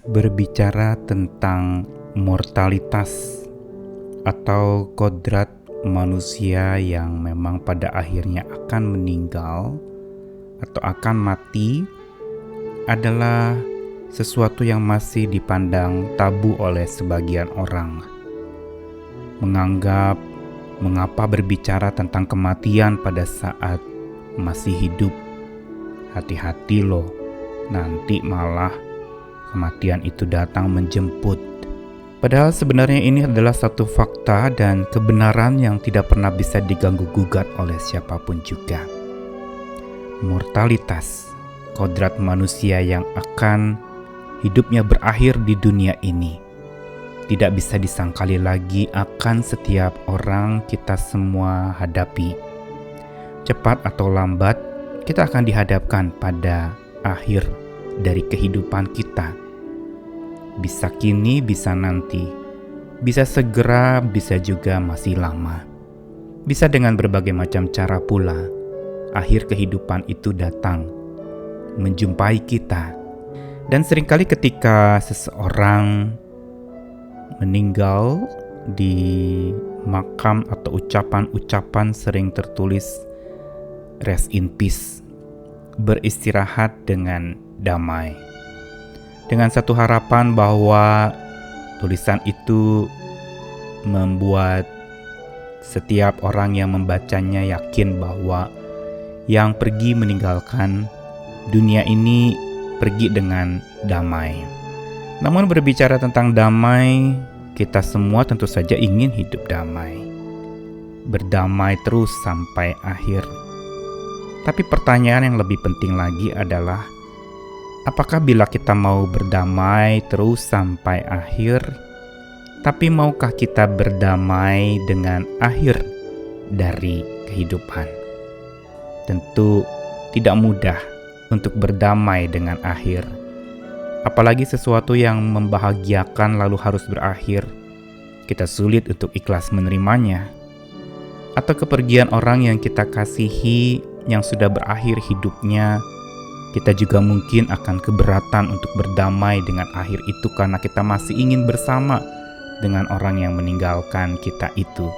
berbicara tentang mortalitas atau kodrat manusia yang memang pada akhirnya akan meninggal atau akan mati adalah sesuatu yang masih dipandang tabu oleh sebagian orang. Menganggap mengapa berbicara tentang kematian pada saat masih hidup. Hati-hati loh, nanti malah kematian itu datang menjemput. Padahal sebenarnya ini adalah satu fakta dan kebenaran yang tidak pernah bisa diganggu-gugat oleh siapapun juga. Mortalitas, kodrat manusia yang akan hidupnya berakhir di dunia ini, tidak bisa disangkali lagi akan setiap orang kita semua hadapi. Cepat atau lambat, kita akan dihadapkan pada akhir dari kehidupan kita. Bisa kini, bisa nanti. Bisa segera, bisa juga masih lama. Bisa dengan berbagai macam cara pula. Akhir kehidupan itu datang, menjumpai kita. Dan seringkali ketika seseorang meninggal, di makam atau ucapan-ucapan sering tertulis rest in peace, beristirahat dengan damai, dengan satu harapan bahwa tulisan itu membuat setiap orang yang membacanya yakin bahwa yang pergi meninggalkan dunia ini pergi dengan damai. Namun berbicara tentang damai, kita semua tentu saja ingin hidup damai, berdamai terus sampai akhir. Tapi pertanyaan yang lebih penting lagi adalah, apakah bila kita mau berdamai terus sampai akhir, tapi maukah kita berdamai dengan akhir dari kehidupan? Tentu tidak mudah untuk berdamai dengan akhir. Apalagi sesuatu yang membahagiakan lalu harus berakhir, kita sulit untuk ikhlas menerimanya. Atau kepergian orang yang kita kasihi yang sudah berakhir hidupnya, kita juga mungkin akan keberatan untuk berdamai dengan akhir itu karena kita masih ingin bersama dengan orang yang meninggalkan kita itu.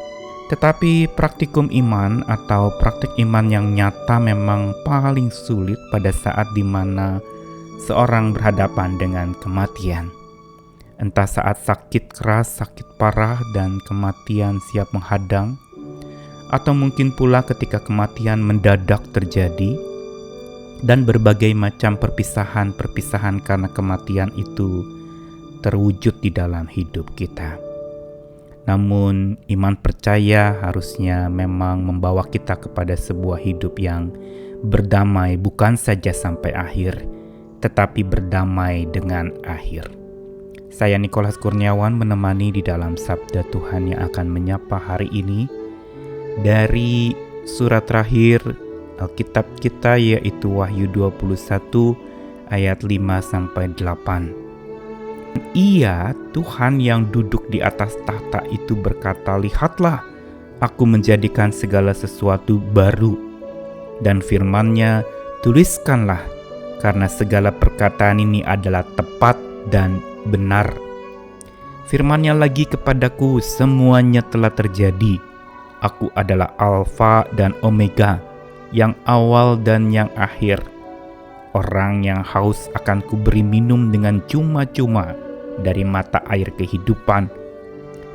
Tetapi praktikum iman atau praktik iman yang nyata memang paling sulit pada saat dimana seorang berhadapan dengan kematian. Entah saat sakit keras, sakit parah dan kematian siap menghadang, atau mungkin pula ketika kematian mendadak terjadi dan berbagai macam perpisahan-perpisahan karena kematian itu terwujud di dalam hidup kita. Namun iman percaya harusnya memang membawa kita kepada sebuah hidup yang berdamai, bukan saja sampai akhir, tetapi berdamai dengan akhir. Saya Nikolas Kurniawan menemani di dalam Sabda Tuhan yang akan menyapa hari ini dari surat terakhir Alkitab kita, yaitu Wahyu 21 ayat 5-8. Ia, Tuhan yang duduk di atas tahta itu berkata, "Lihatlah, aku menjadikan segala sesuatu baru." Dan firman-Nya, "Tuliskanlah, karena segala perkataan ini adalah tepat dan benar." Firman-Nya lagi kepadaku, "Semuanya telah terjadi. Aku adalah Alfa dan Omega, yang awal dan yang akhir. Orang yang haus akan kuberi minum dengan cuma-cuma dari mata air kehidupan.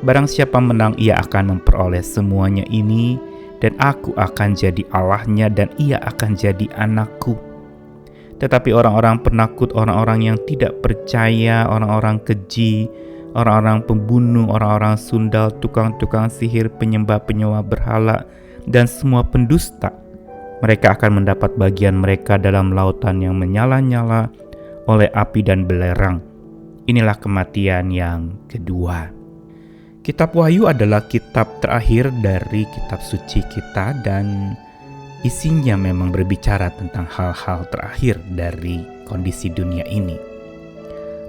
Barang siapa menang, ia akan memperoleh semuanya ini, dan aku akan jadi Allahnya dan ia akan jadi anakku." Tetapi orang-orang penakut, orang-orang yang tidak percaya, orang-orang keji, orang-orang pembunuh, orang-orang sundal, tukang-tukang sihir, penyembah-penyembah berhala, dan semua pendusta, mereka akan mendapat bagian mereka dalam lautan yang menyala-nyala oleh api dan belerang. Inilah kematian yang kedua. Kitab Wahyu adalah kitab terakhir dari kitab suci kita dan isinya memang berbicara tentang hal-hal terakhir dari kondisi dunia ini.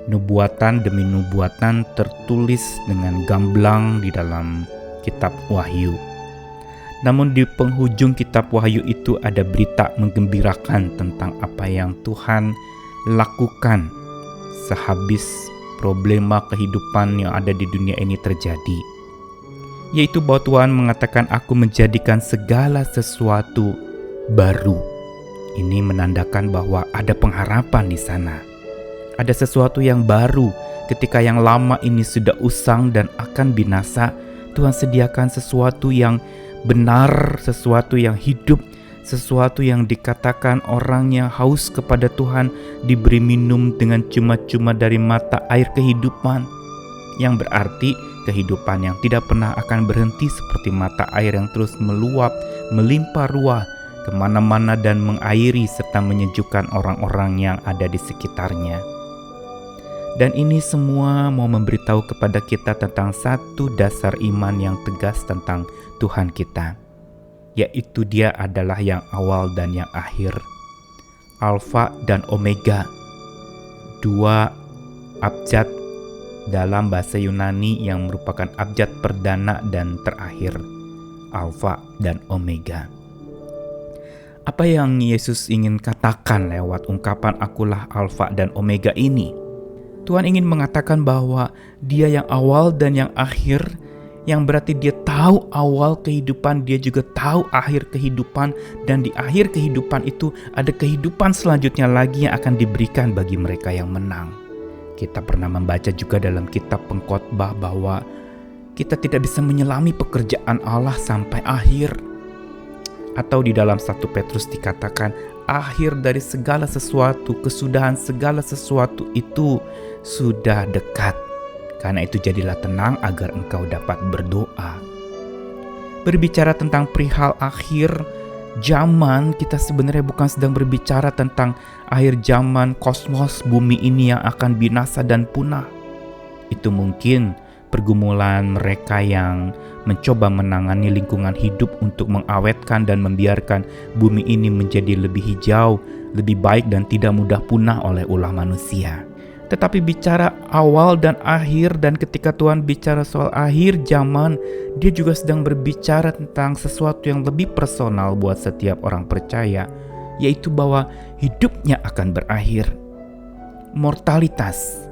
Nubuatan demi nubuatan tertulis dengan gamblang di dalam kitab Wahyu. Namun di penghujung kitab Wahyu itu ada berita menggembirakan tentang apa yang Tuhan lakukan sehabis problema kehidupan yang ada di dunia ini terjadi. Yaitu bahwa Tuhan mengatakan, aku menjadikan segala sesuatu baru. Ini menandakan bahwa ada pengharapan di sana. Ada sesuatu yang baru. Ketika yang lama ini sudah usang dan akan binasa, Tuhan sediakan sesuatu yang benar, sesuatu yang hidup, sesuatu yang dikatakan orang yang haus kepada Tuhan diberi minum dengan cuma-cuma dari mata air kehidupan, yang berarti kehidupan yang tidak pernah akan berhenti seperti mata air yang terus meluap, melimpah ruah kemana-mana dan mengairi serta menyejukkan orang-orang yang ada di sekitarnya. Dan ini semua mau memberitahu kepada kita tentang satu dasar iman yang tegas tentang Tuhan kita, yaitu Dia adalah yang awal dan yang akhir, Alfa dan Omega, dua abjad dalam bahasa Yunani yang merupakan abjad perdana dan terakhir, Alfa dan Omega. Apa yang Yesus ingin katakan lewat ungkapan akulah Alfa dan Omega ini? Tuhan ingin mengatakan bahwa Dia yang awal dan yang akhir, yang berarti Dia tahu awal kehidupan, Dia juga tahu akhir kehidupan, dan di akhir kehidupan itu ada kehidupan selanjutnya lagi yang akan diberikan bagi mereka yang menang. Kita pernah membaca juga dalam kitab Pengkhotbah bahwa kita tidak bisa menyelami pekerjaan Allah sampai akhir. Atau di dalam 1 Petrus dikatakan, akhir dari segala sesuatu, kesudahan segala sesuatu itu sudah dekat. Karena itu jadilah tenang agar engkau dapat berdoa. Berbicara tentang perihal akhir zaman, kita sebenarnya bukan sedang berbicara tentang akhir zaman kosmos bumi ini yang akan binasa dan punah. Itu mungkin pergumulan mereka yang mencoba menangani lingkungan hidup untuk mengawetkan dan membiarkan bumi ini menjadi lebih hijau, lebih baik dan tidak mudah punah oleh ulah manusia. Tetapi bicara awal dan akhir, dan ketika Tuhan bicara soal akhir zaman, Dia juga sedang berbicara tentang sesuatu yang lebih personal buat setiap orang percaya, yaitu bahwa hidupnya akan berakhir. Mortalitas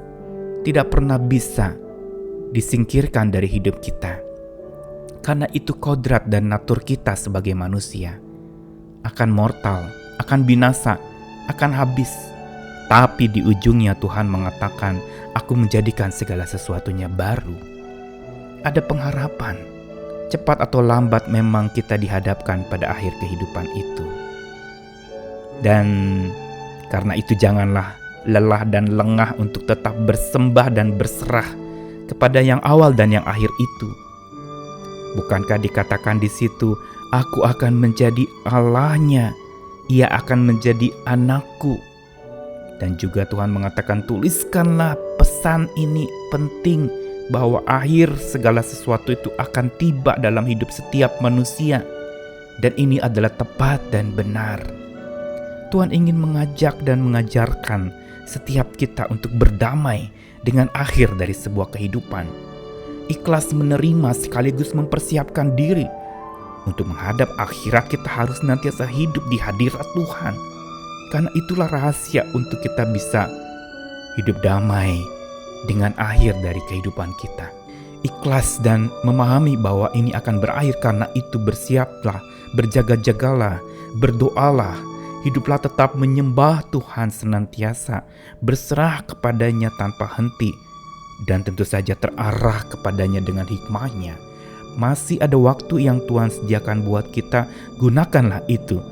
tidak pernah bisa disingkirkan dari hidup kita, karena itu kodrat dan natur kita sebagai manusia. Akan mortal, akan binasa, akan habis. Tapi di ujungnya Tuhan mengatakan, aku menjadikan segala sesuatunya baru. Ada pengharapan. Cepat atau lambat memang kita dihadapkan pada akhir kehidupan itu. Dan karena itu janganlah lelah dan lengah untuk tetap bersembah dan berserah kepada yang awal dan yang akhir itu. Bukankah dikatakan di situ, aku akan menjadi Allahnya, Ia akan menjadi anakku. Dan juga Tuhan mengatakan, tuliskanlah pesan ini penting, bahwa akhir segala sesuatu itu akan tiba dalam hidup setiap manusia. Dan ini adalah tepat dan benar. Tuhan ingin mengajak dan mengajarkan setiap kita untuk berdamai dengan akhir dari sebuah kehidupan. Ikhlas menerima sekaligus mempersiapkan diri. Untuk menghadap akhirat kita harus senantiasa hidup di hadirat Tuhan. Karena itulah rahasia untuk kita bisa hidup damai dengan akhir dari kehidupan kita. Ikhlas dan memahami bahwa ini akan berakhir, karena itu bersiaplah, berjaga-jagalah, berdoalah, hiduplah tetap menyembah Tuhan senantiasa, berserah kepadanya tanpa henti, dan tentu saja terarah kepadanya dengan hikmahnya. Masih ada waktu yang Tuhan sediakan buat kita, gunakanlah itu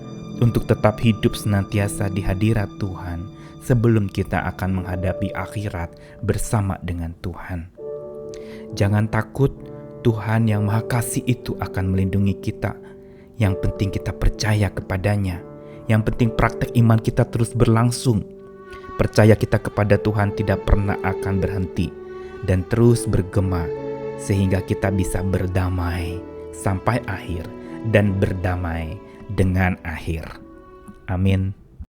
untuk tetap hidup senantiasa di hadirat Tuhan sebelum kita akan menghadapi akhirat bersama dengan Tuhan. Jangan takut, Tuhan yang Maha Kasih itu akan melindungi kita. Yang penting kita percaya kepadanya. Yang penting praktek iman kita terus berlangsung. Percaya kita kepada Tuhan tidak pernah akan berhenti dan terus bergema, sehingga kita bisa berdamai sampai akhir dan berdamai dengan akhir. Amin.